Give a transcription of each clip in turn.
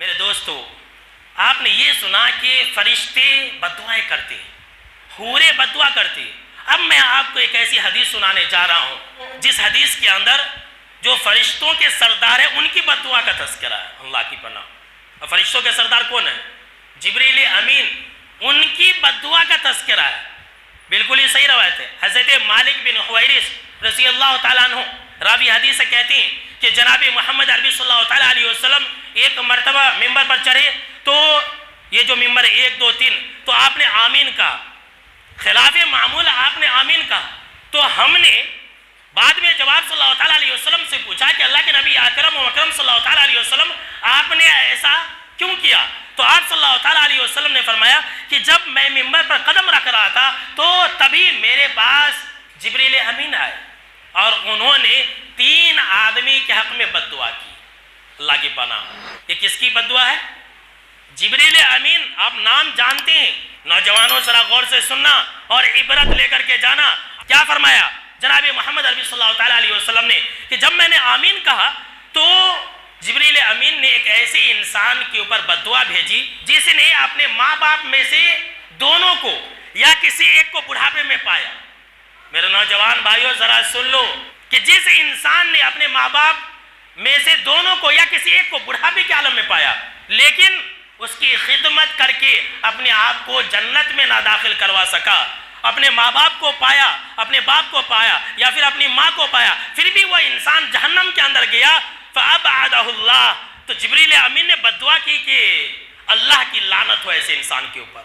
میرے دوستو، آپ نے یہ سنا کہ فرشتے بددعائیں کرتے ہیں، حوریں بددعا کرتی ہیں۔ اب میں آپ کو ایک ایسی حدیث سنانے جا رہا ہوں جس حدیث کے اندر جو فرشتوں کے سردار ہیں ان کی بددعا کا تذکرہ ہے، اللہ کی پناہ۔ اور فرشتوں کے سردار کون ہیں؟ جبریل امین، ان کی بددعا کا تذکرہ ہے۔ بالکل ہی صحیح روایت ہے۔ حضرت مالک بن حویرث رضی اللہ تعالیٰ عنہ راوی حدیث سے کہتے ہیں کہ جناب محمد عربی صلی اللہ تعالیٰ علیہ وسلم ایک مرتبہ ممبر پر چڑھے تو یہ جو ممبر 1 2 3 تو آپ نے آمین کہا، خلاف معمول آپ نے آمین کہا۔ تو ہم نے بعد میں جواب صلی اللہ تعالیٰ علیہ وسلم سے پوچھا کہ اللہ کے نبی اکرم و اکرم صلی اللہ تعالیٰ علیہ وسلم آپ نے ایسا کیوں کیا؟ تو آپ صلی اللہ تعالیٰ علیہ وسلم نے فرمایا کہ جب میں ممبر پر قدم رکھ رہا تھا تو تبھی میرے پاس جبریل امین آئے اور انہوں نے 3 آدمی کے حق میں بددعا کی۔ اللہ کی پناہ، یہ کس کی بددعا ہے؟ جبریل امین۔ آپ نام جانتے ہیں، نوجوانوں ذرا غور سے سننا اور عبرت لے کر کے جانا۔ کیا فرمایا جناب محمد عربی صلی اللہ تعالیٰ علیہ وسلم نے کہ جب میں نے آمین کہا تو جبریل امین نے ایک ایسے انسان کے اوپر بددعا بھیجی جس نے اپنے ماں باپ میں سے دونوں کو یا کسی ایک کو بڑھاپے میں پایا۔ میرے نوجوان بھائیوں ذرا سن لو کہ جس انسان نے اپنے ماں باپ میں سے دونوں کو یا کسی ایک کو بڑھاپے کے عالم میں پایا لیکن اس کی خدمت کر کے اپنے آپ کو جنت میں نہ داخل کروا سکا، اپنے ماں باپ کو پایا، اپنے باپ کو پایا یا پھر اپنی ماں کو پایا، پھر بھی وہ انسان جہنم کے اندر گیا، فَأَبْعَدَهُ اللَّهُ۔ تو جبریل امین نے بددعا کی کہ اللہ کی لعنت ہو ایسے انسان کے اوپر،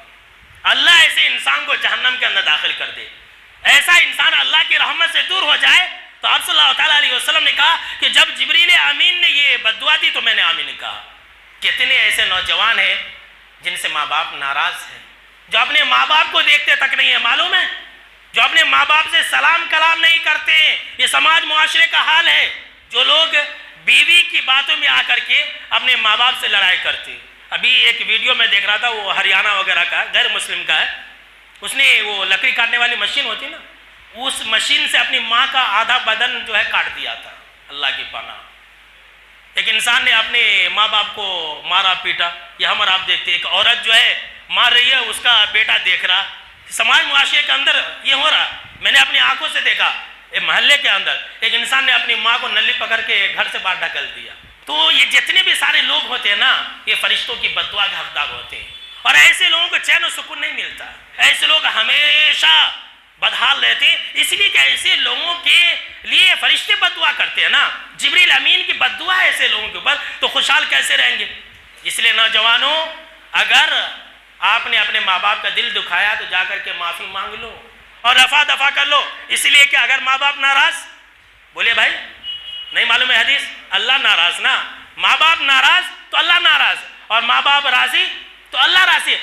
اللہ ایسے انسان کو جہنم کے اندر داخل کر دے، ایسا انسان اللہ کی رحمت سے دور ہو جائے۔ تو آپ صلی اللہ تعالیٰ علیہ وسلم نے کہا کہ جب جبریل امین نے یہ بددعا دی تو میں نے آمین کہا۔ کتنے ایسے نوجوان ہیں جن سے ماں باپ ناراض ہیں، جو اپنے ماں باپ کو دیکھتے تک نہیں ہے، معلوم ہے، جو اپنے ماں باپ سے سلام کلام نہیں کرتے ہیں۔ یہ سماج معاشرے کا حال ہے، جو لوگ بیوی کی باتوں میں آ کر کے اپنے ماں باپ سے لڑائی کرتے ہیں۔ ابھی ایک ویڈیو میں دیکھ رہا تھا، وہ ہریانہ وغیرہ کا ہے، غیر مسلم کا ہے، اس نے وہ لکڑی کاٹنے والی مشین ہوتی نا، اس مشین سے اپنی ماں کا آدھا بدن جو ہے کاٹ دیا تھا۔ اللہ کی پناہ، ایک انسان نے اپنے ماں باپ کو مارا پیٹا، یہ ہم اور آپ دیکھتے ہیں۔ ایک عورت جو ہے مار رہی ہے، اس کا بیٹا دیکھ رہا۔ سماج معاشرے کے اندر یہ ہو رہا، میں نے اپنی آنکھوں سے دیکھا۔ ایک محلے کے اندر ایک انسان نے اپنی ماں کو نلی پکڑ کے گھر سے باہر ڈھکل دیا۔ تو یہ جتنے بھی سارے لوگ ہوتے ہیں نا، یہ فرشتوں کی بددعا کے حقدار ہوتے ہیں، اور ایسے لوگوں کو چین و سکون نہیں ملتا۔ ایسے لوگ ہمیشہ بدحال رہتے ہیں، اس لیے کہ ایسے لوگوں کے لیے فرشتے بددعا کرتے ہیں نا، جبریل امین کی بددعا ہے ایسے لوگوں کے اوپر، تو خوشحال کیسے رہیں گے؟ اس لیے نوجوانوں، اگر آپ نے اپنے ماں باپ کا دل دکھایا تو جا کر کے معافی مانگ لو اور رفع دفع کر لو، اس لیے کہ اگر ماں باپ ناراض، بولے بھائی نہیں معلوم ہے حدیث، اللہ ناراض نا، ماں باپ ناراض تو اللہ ناراض، اور ماں باپ راضی تو اللہ راضی۔